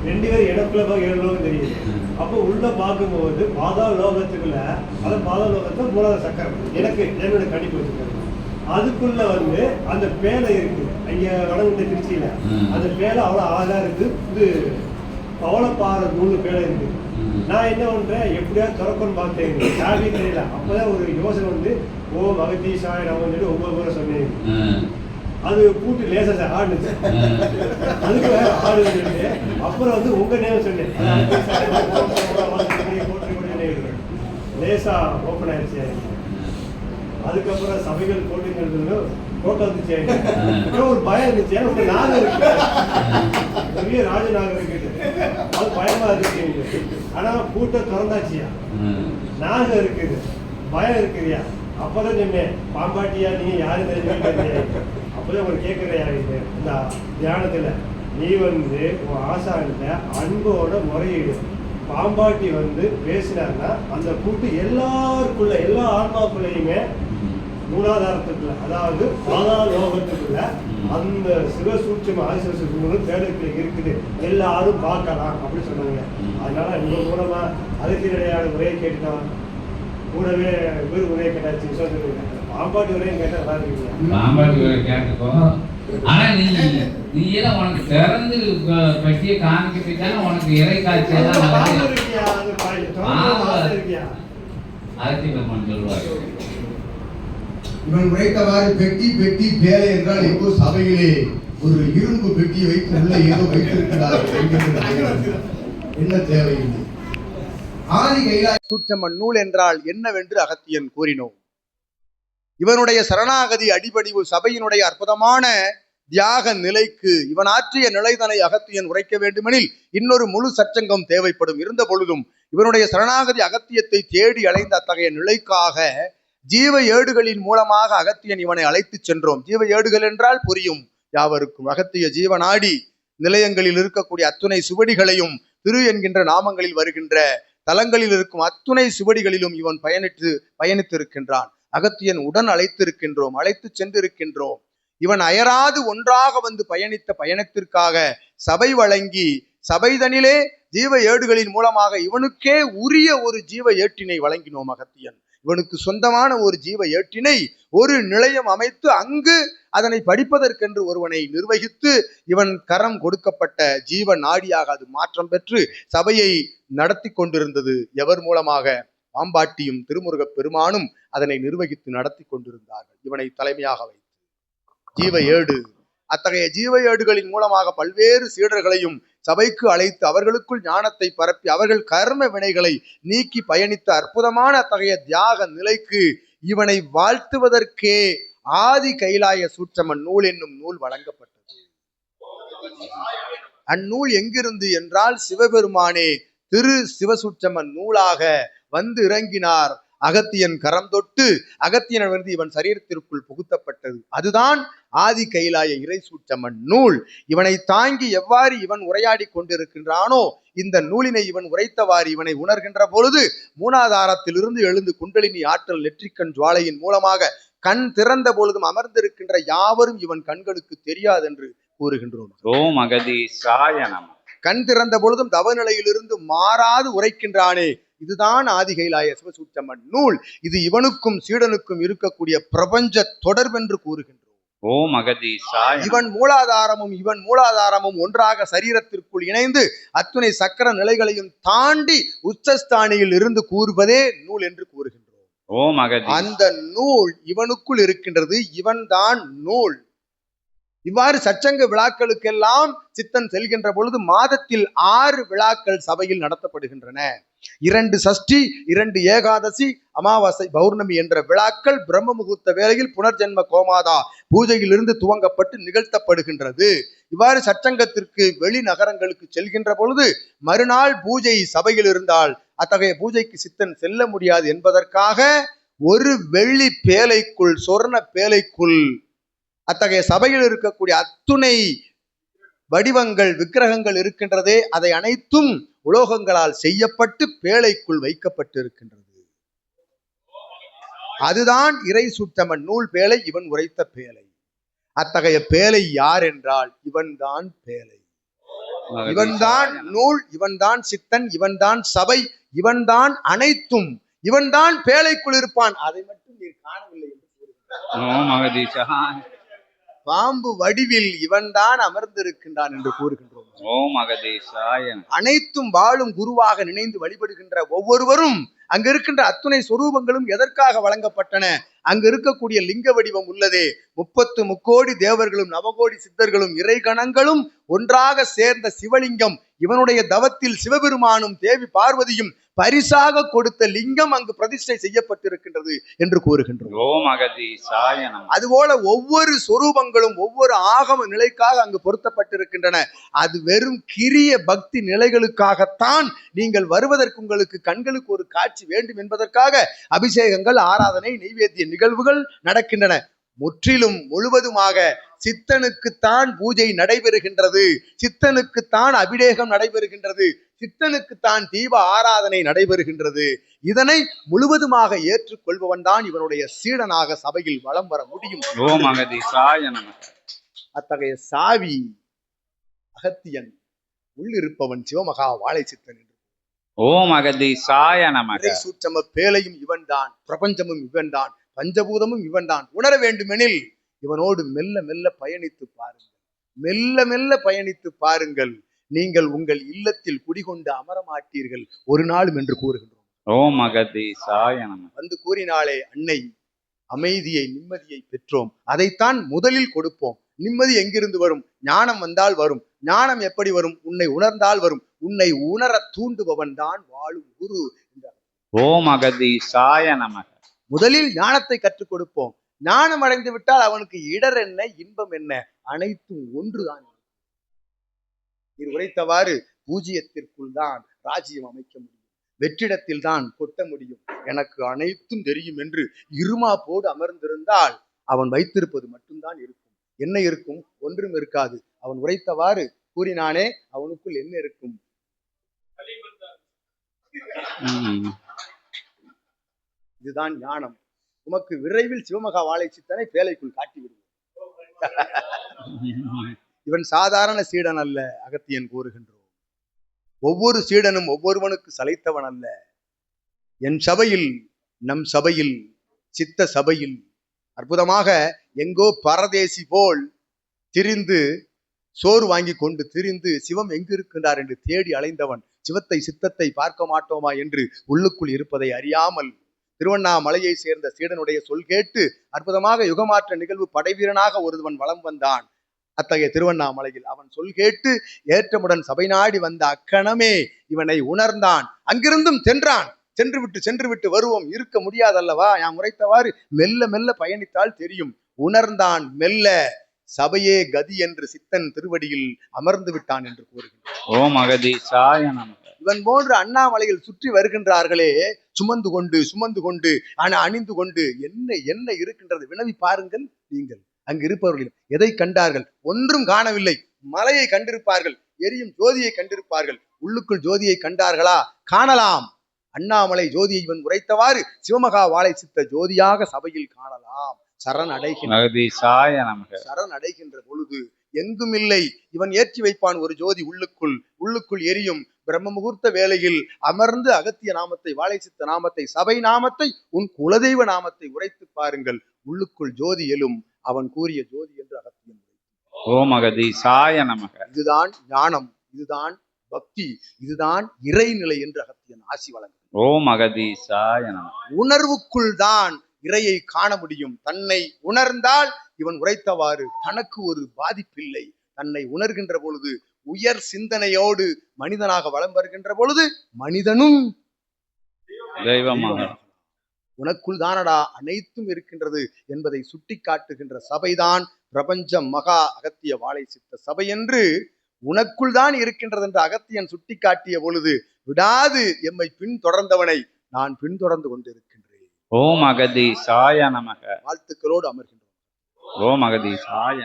ரெண்டு பேரும் எனக்குள்ள போய் 7 லோகம் தெரியுது. அப்போ உள்ள பார்க்கும்போது பாதாள லோகத்துக்குள்ள, அதாவது பாதாள லோகத்துல மூலாவது சக்கரம் எனக்கு என்னோட கணிப்பு வச்சுருக்காங்க. அதுக்குள்ள வந்து அந்த பேலை இருக்கு அங்க வடகுண்ட திருச்சியில. அந்த பேலை அவ்வளோ அழகா இருக்கு. இது பவளப்பாறை நூல் பேலை இருக்கு. நான் என்ன பண்றேன், எப்படியாவது திறக்கணும்னு பார்த்தேன், யாருமே தெரியல. அப்பதான் ஒரு யோசனை வந்து ஓ மகதீஷாய நம்ம சொல்லி ஒவ்வொரு முறை சொன்னேன். அது பூட்டு லேசா ஆடுச்சு. அதுக்கு வேற ஆடுது. அப்புறம் வந்து உங்க நேம் சொன்னேன், லேசா ஓப்பன் ஆயிடுச்சு. அதுக்கப்புறம் சபைகள் போட்டுங்கிறது போட்டோ வந்துச்சு. ஒரு பயம் இருந்துச்சு, ஏன்னா ஒரு நாகம் இருக்கு, பெரிய ராஜநாகம் இருக்குது, அது பயமா இருக்கு. ஆனா பூட்டை திறந்தாச்சியா, நாகம் இருக்குது, பயம் இருக்குதுயா. அப்பதான் சொன்னேன், பாம்பாட்டியா நீங்க யாரு தெரிஞ்சு. அப்பதான் ஒரு கேட்கிறையா இந்த தியானத்துல, நீ வந்து உன் ஆசான்கிட்ட அன்போட முறையீடு. பாம்பாட்டி வந்து பேசினாருன்னா அந்த கூட்டு எல்லாருக்குள்ள, எல்லா ஆன்மாக்குள்ளேயுமே மூலாதாரத்துக்குள்ள, அதாவது பாதாள லோகத்துக்குள்ள அந்த சிவசூட்சம் ஆதிசிவசூட்சம் தேடத்துல இருக்குது, எல்லாரும் பார்க்கலாம் அப்படின்னு சொன்னாங்க. அதனால நீங்க மூலமா அதுக்கிடையான உரையை கேட்டுட்டான், கூடவே இவர் உரையை கேட்டாச்சு. பாம்பாட்டி உரையும் கேட்டா நல்லா இருக்கீங்க. பாம்பாட்டி உரை கேட்டுக்கோ. ஆனா நீ எல்லாம் உனக்கு திறந்து பட்டியை காமிக்கிட்டாலும் உனக்கு இறை காட்சியா சொல்லுவாரு. இவன் உரைத்தவாறு பெட்டி பெட்டி பேலை என்றால் இப்போ சபையிலே ஒரு இரும்பு பெட்டியை வைத்து உள்ள ஏதோ வைத்திருக்கிறார்கள். என்ன தேவையில்லை. ஆதி கைலாய சூட்சமன் நூல் என்றால் என்னவென்று அகத்தியன் கூறினோம். இவனுடைய சரணாகதி அடிபடிவு சபையினுடைய அற்புதமான தியாக நிலைக்கு இவன் ஆற்றிய நிலைதனை அகத்தியன் உரைக்க வேண்டுமெனில் இன்னொரு முழு சச்சங்கம் தேவைப்படும். இருந்த பொழுதும் இவனுடைய சரணாகதி அகத்தியத்தை தேடி அலைந்த அத்தகைய நிலைக்காக ஜீவ ஏடுகளின் மூலமாக அகத்தியன் இவனை அழைத்து சென்றோம். ஜீவ ஏடுகள் என்றால் புரியும் யாவருக்கும். அகத்திய ஜீவநாடி நிலையங்களில் இருக்கக்கூடிய அத்துணை சுவடிகளையும் திரு என்கின்ற நாமங்களில் வருகின்ற தலங்களில் இருக்கும் அத்துணை சுவடிகளிலும் இவன் பயணித்திருக்கின்றான். அகத்தியன் உடன் அழைத்து சென்றிருக்கின்றோம். இவன் அயராது ஒன்றாக வந்து பயணித்த பயணத்திற்காக சபை வழங்கி சபைதனிலே ஜீவ ஏடுகளின் மூலமாக இவனுக்கே உரிய ஒரு ஜீவ ஏட்டினை வழங்கினோம். அகத்தியன் இவனுக்கு சொந்தமான ஒரு ஜீவ ஏட்டினை ஒரு நிலையம் அமைத்து அங்கு அதனை படிப்பதற்கென்று ஒருவனை நிர்வகித்து இவன் கரம் கொடுக்கப்பட்ட ஜீவ நாடியாக அது மாற்றம் பெற்று சபையை நடத்தி கொண்டிருந்தது. எவர் மூலமாக? பாம்பாட்டியும் திருமுருகப் பெருமானும் அதனை நிர்வகித்து நடத்தி கொண்டிருந்தார்கள். இவனை தலைமையாக வைத்து ஜீவ ஏடு, அத்தகைய ஜீவ ஏடுகளின் மூலமாக பல்வேறு சீடர்களையும் சபைக்கு அழைத்து அவர்களுக்குள் ஞானத்தை பரப்பி அவர்கள் கர்ம வினைகளை நீக்கி பயணித்த அற்புதமான அத்தகைய தியாக நிலைக்கு இவனை வாழ்த்துவதற்கே ஆதி கைலாய சூட்சமன் நூல் என்னும் நூல் வழங்கப்பட்டது. அந்நூல் எங்கிருந்து என்றால் சிவபெருமானே திரு சிவசூட்சமன் நூலாக வந்து இறங்கினார். அகத்தியன் கரம் தொட்டு அகத்தியன் வந்து இவன் சரீரத்திற்குள் புகுத்தப்பட்டது. அதுதான் ஆதி கைலாய இறை சூட்சமன் நூல். இவனை தாங்கி எவ்வாறு இவன் உரையாடி கொண்டிருக்கின்றானோ இந்த நூலினை இவன் உரைத்தவாறு இவனை உணர்கின்ற பொழுது மூலாதாரத்திலிருந்து எழுந்து குண்டலினி ஆற்றல் நெற்றிக்கண் ஜுவாலையின் மூலமாக கண் திறந்த பொழுதும் அமர்ந்திருக்கின்ற யாவரும் இவன் கண்களுக்கு தெரியாதென்று கூறுகின்றோம். ஓம் அகதீசாய நமः. கண் திறந்த பொழுதும் தவநிலையிலிருந்து மாறாது உரைக்கின்றானே, இதுதான் ஆதி கைலாய சிவசூட்சமன் நூல். இது இவனுக்கும் சீடனுக்கும் இருக்கக்கூடிய பிரபஞ்ச தொடர்பென்று கூறுகின்றோம். ஓம் அகதீசாய. இவன் மூலாதாரமும் ஒன்றாக சரீரத்திற்குள் இணைந்து அத்துணை சக்கர நிலைகளையும் தாண்டி உச்சஸ்தானியில் இருந்து கூறுவதே நூல் என்று கூறுகின்றோம். ஓம் அகதீ. அந்த நூல் இவனுக்குள் இருக்கின்றது. இவன் தான் நூல். இவ்வாறு சச்சங்க விழாக்களுக்கெல்லாம் சித்தன் செல்கின்ற பொழுது மாதத்தில் 6 விழாக்கள் சபையில் நடத்தப்படுகின்றன. 2 சஷ்டி, 2 ஏகாதசி, அமாவாசை, பௌர்ணமி என்ற விழாக்கள் பிரம்ம முகூர்த்த வேளையில் புனர்ஜென்ம கோமாதா பூஜையிலிருந்து துவங்கப்பட்டு நிகழ்த்தப்படுகின்றது. இவ்வாறு சச்சங்கத்திற்கு வெளி நகரங்களுக்கு செல்கின்ற பொழுது மறுநாள் பூஜை சபையில் இருந்தால் அத்தகைய பூஜைக்கு சித்தன் செல்ல முடியாது என்பதற்காக ஒரு வெள்ளி பேலைக்குள், சொர்ண பேலைக்குள் அத்தகைய சபையில் இருக்கக்கூடிய அத்துணை வடிவங்கள் விக்கிரகங்கள் இருக்கின்றதே, அதை அனைத்தும் உலோகங்களால் செய்யப்பட்டு பேழைக்குள் வைக்கப்பட்டு இருக்கின்றது. அதுதான் இறை சூட்சமன் நூல் பேழை, இவன் உரைத்த பேழை. அத்தகைய பேலை யார் என்றால் இவன்தான் பேலை, இவன்தான் நூல், இவன்தான் சித்தன், இவன்தான் சபை, இவன்தான் அனைத்தும், இவன்தான் பேழைக்குள் இருப்பான். அதை மட்டும் நீர் காணவில்லை என்று கூறுகின்றார். பாம்பு வடிவில் இவன்தான் அமர்ந்திருக்கின்றான் என்று கூறுகின்றோம். அனைத்தும் வாழும் குருவாக நினைந்து வழிபடுகின்ற ஒவ்வொருவரும் அங்க இருக்கின்ற அத்துணை சொரூபங்களும் எதற்காக வழங்கப்பட்டன? அங்க இருக்கக்கூடிய லிங்க வடிவம் உள்ளதே, 30 முக்கோடி தேவர்களும் நவகோடி சித்தர்களும் இறைகணங்களும் ஒன்றாக சேர்ந்த சிவலிங்கம், இவனுடைய தவத்தில் சிவபெருமானும் தேவி பார்வதியும் பரிசாக கொடுத்த லிங்கம் அங்கு பிரதிஷ்டை செய்யப்பட்டிருக்கின்றது என்று கூறுகின்றோம். அதுபோல ஒவ்வொரு சொரூபங்களும் ஒவ்வொரு ஆகம நிலைக்காக அங்கு பொருத்தப்பட்டிருக்கின்றன. அது வெறும் கிரிய பக்தி நிலைகளுக்காகத்தான். நீங்கள் வருவதற்கு உங்களுக்கு கண்களுக்கு ஒரு காட்சி வேண்டும் என்பதற்காக அபிஷேகங்கள், ஆராதனை, நெய்வேத்திய நிகழ்வுகள் நடக்கின்றன. முற்றிலும் முழுவதுமாக சித்தனுக்குத்தான் பூஜை நடைபெறுகின்றது, சித்தனுக்குத்தான் அபிஷேகம் நடைபெறுகின்றது, சித்தனுக்குத்தான் தீப ஆராதனை நடைபெறுகின்றது. இதனை முழுவதுமாக ஏற்றுக்கொள்பவன் தான் இவனுடைய சீடனாக சபையில் வலம் வர முடியும். அத்தகைய சாவி அகத்தியன், உள்ளிருப்பவன் சிவமகா வாழை சித்தன் என்று. சூட்சம பேலையும் இவன்தான், பிரபஞ்சமும் இவன்தான், பஞ்சபூதமும் இவன்தான். உணர வேண்டுமெனில் இவனோடு மெல்ல மெல்ல பயணித்து பாருங்கள், மெல்ல மெல்ல பயணித்து பாருங்கள். நீங்கள் உங்கள் இல்லத்தில் குடிகொண்டு அமரமாட்டீர்கள் ஒரு நாளும் என்று கூறுகின்றோம். வந்து கூறினாலே அன்னை, அமைதியை நிம்மதியை பெற்றோம், அதைத்தான் முதலில் கொடுப்போம். நிம்மதி எங்கிருந்து வரும்? ஞானம் வந்தால் வரும். ஞானம் எப்படி வரும்? உன்னை உணர்ந்தால் வரும். உன்னை உணர தூண்டுபவன் தான் வாழும் குரு என்றார். முதலில் ஞானத்தை கற்றுக் கொடுப்போம். ஞானம் அடைந்து விட்டால் அவனுக்கு இடர் என்ன, இன்பம் என்ன, அனைத்தும் ஒன்றுதான். நீர் உரைத்தவாறு பூஜ்யத்திற்குள் தான் ராஜ்யம் அமைக்க முடியும், வெற்றிடத்தில் தான் கொட்ட முடியும், எனக்கு அனைத்தும் தெரியும் என்று இருமாப்போடு அமர்ந்திருந்தால் அவன் வைத்திருப்பது மட்டும்தான் இருக்கும். என்ன இருக்கும்? ஒன்றும் இருக்காது. அவன் உரைத்தவாறு கூறினானே, அவனுக்குள் என்ன இருக்கும்? இதுதான் ஞானம். உமக்கு விரைவில் சிவமகா வாழை சித்தனை பேழைக்குள் காட்டிவிடுவோம். இவன் சாதாரண சீடன் அல்ல, அகத்தியன் கூறுகின்றோம். ஒவ்வொரு சீடனும் ஒவ்வொருவனுக்கு சளைத்தவன் அல்ல. என் சபையில், நம் சபையில், சித்த சபையில் அற்புதமாக எங்கோ பரதேசி போல் திரிந்து, சோறு வாங்கி கொண்டு திரிந்து சிவம் எங்கு இருக்கின்றார் என்று தேடி அலைந்தவன், சிவத்தை சித்தத்தை பார்க்க மாட்டோமா என்று உள்ளுக்குள் இருப்பதை அறியாமல் திருவண்ணாமலையை சேர்ந்த சீடனுடைய சொல் கேட்டு அற்புதமாக யுகமாற்ற நிகழ்வு படைவீரனாக ஒருவன் வலம் வந்தான். அத்தகைய திருவண்ணாமலையில் அவன் சொல் கேட்டு ஏற்றமுடன் சபை நாடி வந்த அக்கணமே இவனை உணர்ந்தான். அங்கிருந்தும் சென்றான். சென்று விட்டு வருவோம், இருக்க முடியாதல்லவா? நான் உரைத்தவாறு மெல்ல மெல்ல பயணித்தால் தெரியும். உணர்ந்தான் மெல்ல. சபையே கதி என்று சித்தன் திருவடியில் அமர்ந்து விட்டான் என்று கூறுகின்றான். இவன் போன்று அண்ணாமலையில் சுற்றி வருகின்றார்களே, சுமந்து கொண்டு அணிந்து கொண்டு என்ன இருக்கின்றது வினவி பாருங்கள். நீங்கள் அங்கு இருப்பவர்கள் எதை கண்டார்கள்? ஒன்றும் காணவில்லை. மலையை கண்டிருப்பார்கள், எரியும் ஜோதியை கண்டிருப்பார்கள். உள்ளுக்குள் ஜோதியை கண்டார்களா? காணலாம். அண்ணாமலை ஜோதியை இவன் உரைத்தவாறு சிவமகா வாழை சித்த ஜோதியாக சபையில் காணலாம். சரண் அடைகின்ற பொழுது எங்கும் இல்லை. இவன் ஏற்றி வைப்பான் ஒரு ஜோதி உள்ளுக்குள் எரியும். பிரம்ம முகூர்த்த வேளையில் அமர்ந்து அகத்திய நாமத்தை, வாழை சித்த நாமத்தை, சபை நாமத்தை, உன் குலதெய்வ நாமத்தை உரைத்து பாருங்கள். உள்ளுக்குள் ஜோதி எழும். அவன் கூறிய ஜோதி என்று அகத்தியன். இதுதான் ஞானம், இதுதான் பக்தி, இதுதான் இறைநிலை என்று அகத்தியன் ஆசி வழங்க. உணர்வுக்குள் தான் இறையை காண முடியும். தன்னை உணர்ந்தால் இவன் உரைத்தவாறு தனக்கு ஒரு பாதிப்பில்லை. தன்னை உணர்கின்ற பொழுது, உயர் சிந்தனையோடு மனிதனாக வலம் வருகின்ற பொழுது மனிதனும் தெய்வமாக உனக்குள் தானடா அனைத்தும் இருக்கின்றது என்பதை சுட்டி காட்டுகின்ற சபைதான் பிரபஞ்ச மகா அகத்திய வாழை சித்த சபை என்று. உனக்குள் தான் இருக்கின்றது என்று அகத்தியன் சுட்டி காட்டிய பொழுது விடாது எம்மை பின்தொடர்ந்தவனை நான் பின்தொடர்ந்து கொண்டிருக்கின்றேன். ஓம் அகதீசாய நமக. வாழ்த்துக்களோடு அமர்கின்றோம். ஓம் அகதீசாய.